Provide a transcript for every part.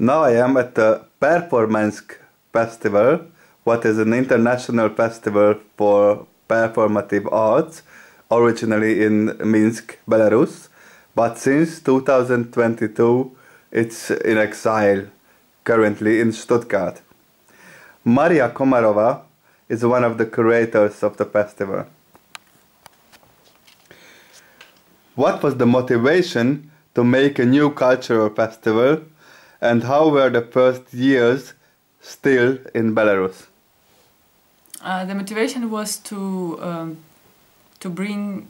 Now I am at the Performensk festival, what is an international festival for performative arts, originally in Minsk, Belarus, but since 2022 it's in exile, currently in Stuttgart. Maria Komarova is one of the curators of the festival. What was the motivation to make a new cultural festival, and how were the first years still in Belarus? The motivation was to bring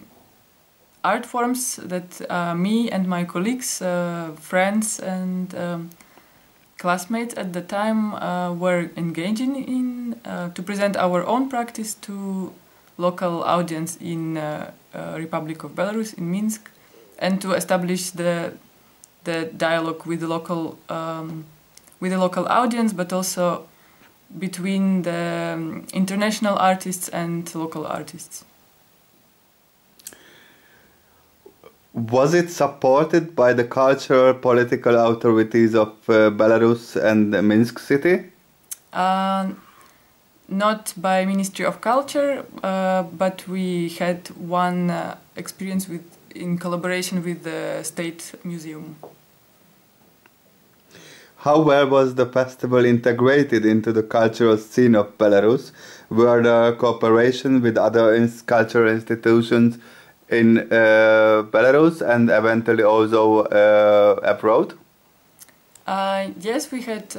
art forms that me and my colleagues, friends and classmates at the time were engaging in, to present our own practice to local audience in Republic of Belarus, in Minsk, and to establish the dialogue with the local audience, but also between the international artists and local artists. Was it supported by the cultural political authorities of Belarus and Minsk city? Not by Ministry of Culture, but we had one experience in collaboration with the State Museum. How well was the festival integrated into the cultural scene of Belarus? Were there cooperation with other cultural institutions in Belarus and eventually also abroad? Yes, we had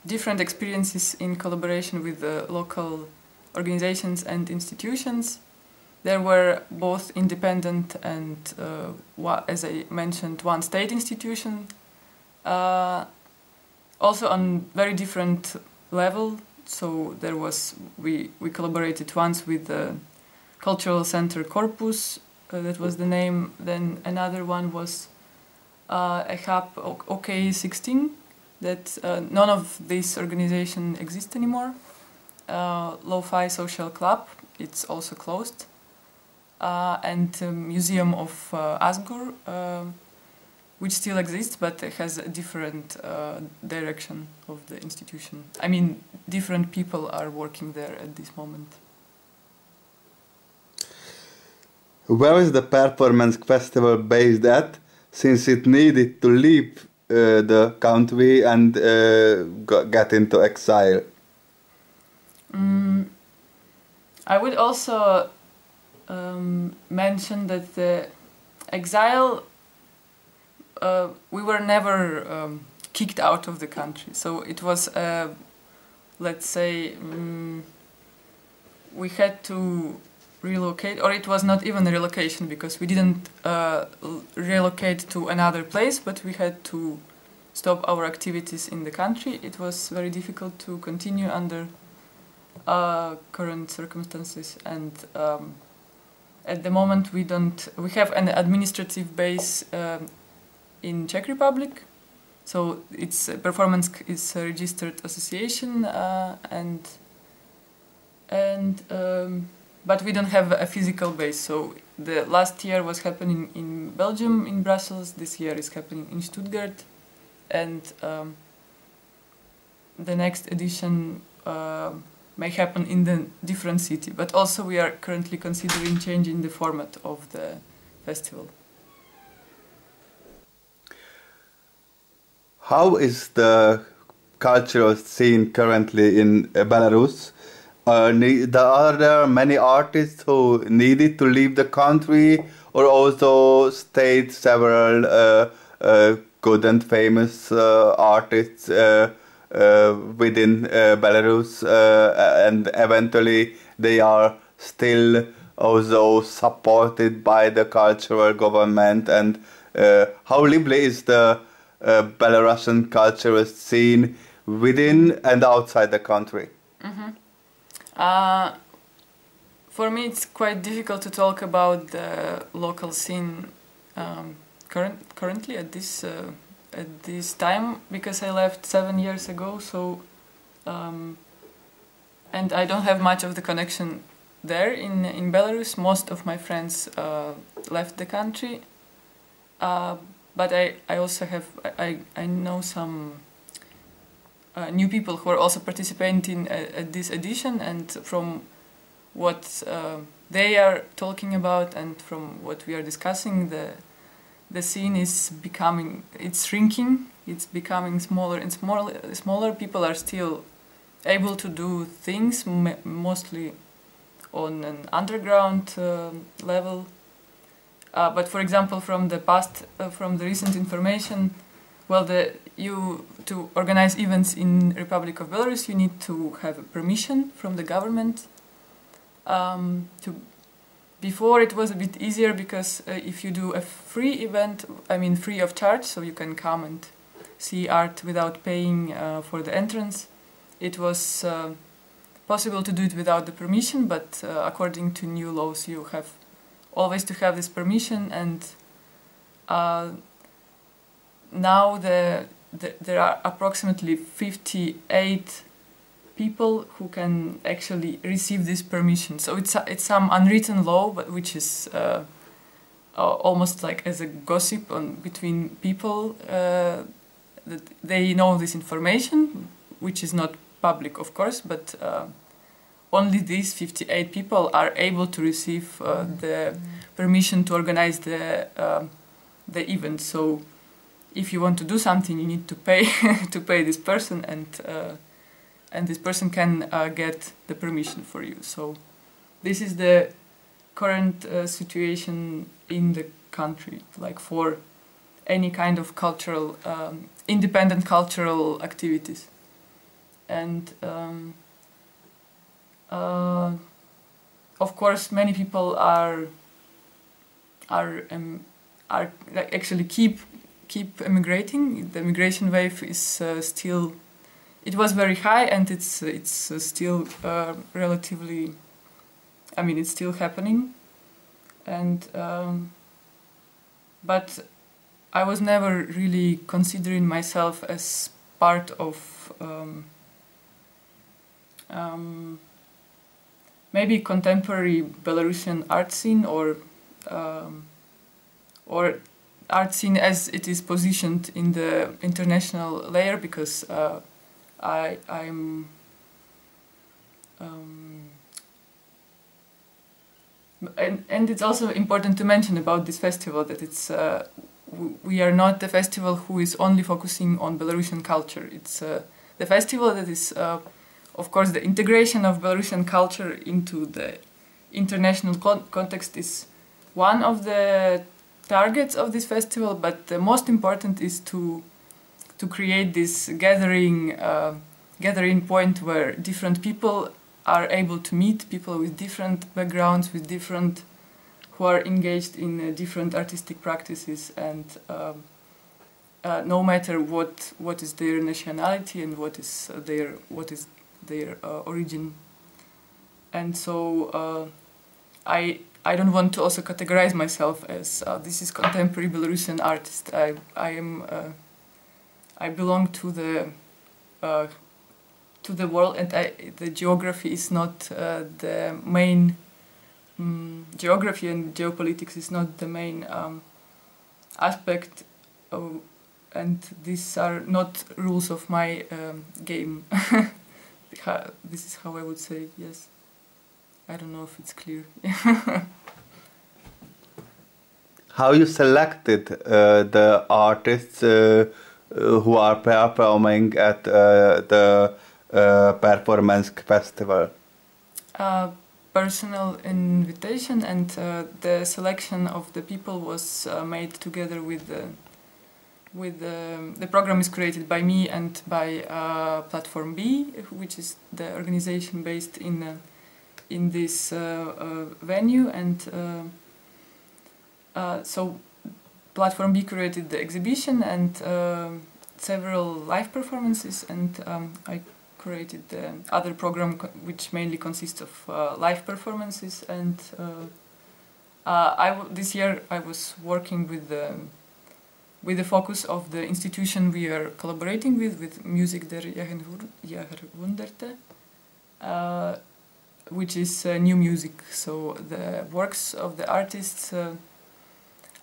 different experiences in collaboration with the local organizations and institutions. There were both independent and, as I mentioned, one state institution. Also on very different level. So there was we collaborated once with the Cultural Center Corpus, that was the name. Then another one was a hub, OK16, that none of these organizations exist anymore. Lo-Fi Social Club, it's also closed. And Museum of Asgur, which still exists, but has a different direction of the institution. I mean, different people are working there at this moment. Where is the Performensk festival based at, since it needed to leave the country and get into exile? I would also mention that the exile, we were never kicked out of the country. So it was, let's say, we had to relocate, or it was not even a relocation, because we didn't relocate to another place, but we had to stop our activities in the country. It was very difficult to continue under current circumstances, and at the moment we have an administrative base in Czech Republic, so it's Performensk is a registered association, but we don't have a physical base. So the last year was happening in Belgium, in Brussels. This year is happening in Stuttgart, and the next edition may happen in the different city. But also we are currently considering changing the format of the festival. How is the cultural scene currently in Belarus? Are there many artists who needed to leave the country, or also stayed several good and famous artists within Belarus, and eventually they are still also supported by the cultural government? And how lively is the Belarusian cultural scene within and outside the country? Mm-hmm. For me, it's quite difficult to talk about the local scene currently at this time, because I left 7 years ago. So, and I don't have much of the connection there in Belarus. Most of my friends left the country, but I also have I know some new people who are also participating at this edition, and from what they are talking about and from what we are discussing, the scene is it's shrinking, it's becoming smaller and smaller. People are still able to do things, mostly on an underground level. But for example, from the past, from the recent information, well, to organize events in Republic of Belarus, you need to have a permission from the government. Before it was a bit easier, because if you do a free event, I mean free of charge, so you can come and see art without paying for the entrance, it was possible to do it without the permission, but according to new laws you have always to have this permission, and now there are approximately 58 people who can actually receive this permission. So it's some unwritten law, but which is almost like as a gossip between people, that they know this information, which is not public, of course, but only these 58 people are able to receive the permission to organize the event. So if you want to do something, you need to pay to pay this person, and this person can get the permission for you. So this is the current situation in the country, like for any kind of cultural, independent cultural activities. And of course, many people are actually keep emigrating. The immigration wave is still. It was very high, and it's still relatively. I mean, it's still happening, and but I was never really considering myself as part of maybe contemporary Belarusian art scene, or art scene as it is positioned in the international layer, because I'm and it's also important to mention about this festival that it's we are not the festival who is only focusing on Belarusian culture. It's the festival that is of course the integration of Belarusian culture into the international context is one of the targets of this festival, but the most important is to create this gathering point where different people are able to meet, people with different backgrounds, who are engaged in different artistic practices, and no matter what is their nationality and what is their origin. And so I don't want to also categorize myself as this is contemporary Belarusian artist. I belong to the world, and the geography is not the main. Geography and geopolitics is not the main aspect, and these are not rules of my game. This is how I would say. Yes, I don't know if it's clear. How you selected the artists who are performing at the Performensk festival? Personal invitation, and the selection of the people was made together with the program is created by me and by Platform B, which is the organization based in this venue, and so Platform B created the exhibition and several live performances, and I created the other program which mainly consists of live performances. And this year I was working with the focus of the institution we are collaborating with Music der Jahrhunderte, which is new music. So the works of the artists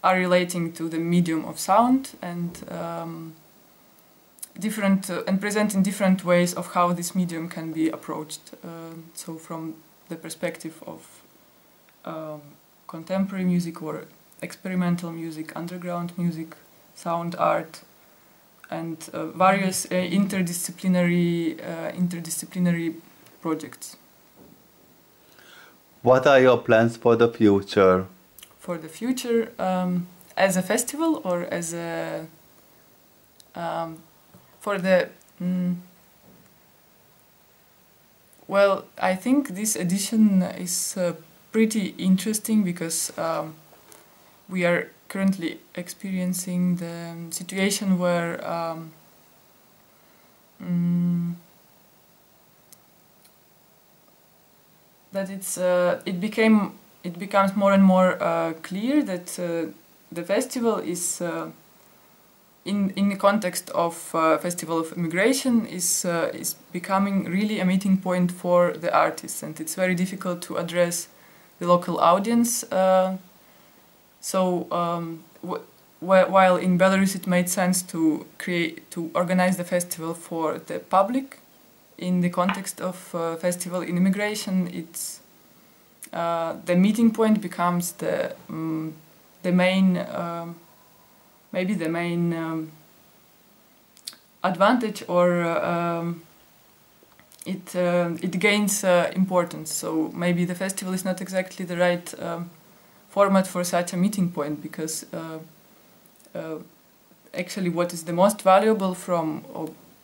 are relating to the medium of sound, and different and present in different ways of how this medium can be approached. So from the perspective of contemporary music or experimental music, underground music, sound art, and various interdisciplinary projects. What are your plans for the future? For the future, as a festival or as a for the well, I think this edition is pretty interesting because we are currently experiencing the situation where that it becomes more and more clear that the festival is in the context of Festival of Immigration is becoming really a meeting point for the artists, and it's very difficult to address the local audience. While in Belarus it made sense to organize the festival for the public, in the context of Festival in Immigration, it's the meeting point becomes the main maybe the main advantage, or it gains importance. So maybe the festival is not exactly the right format for such a meeting point, because actually what is the most valuable from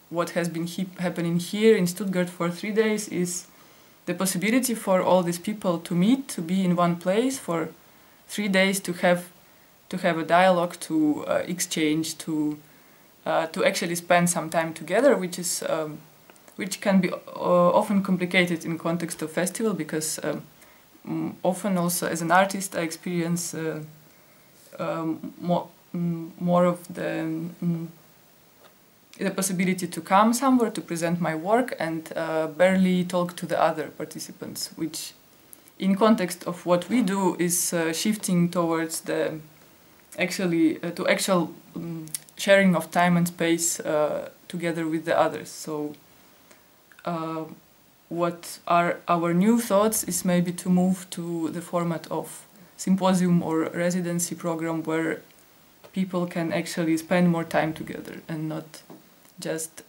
what has been happening here in Stuttgart for 3 days is the possibility for all these people to meet, to be in one place for 3 days, to have a dialogue, to exchange, to actually spend some time together, which can be often complicated in context of festival, because often also as an artist I experience more of the possibility to come somewhere to present my work and barely talk to the other participants, which in context of what we do is shifting towards the actual sharing of time and space together with the others. So what are our new thoughts is maybe to move to the format of symposium or residency program, where people can actually spend more time together and not just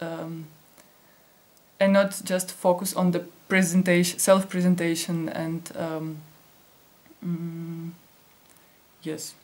focus on the self-presentation, and yes.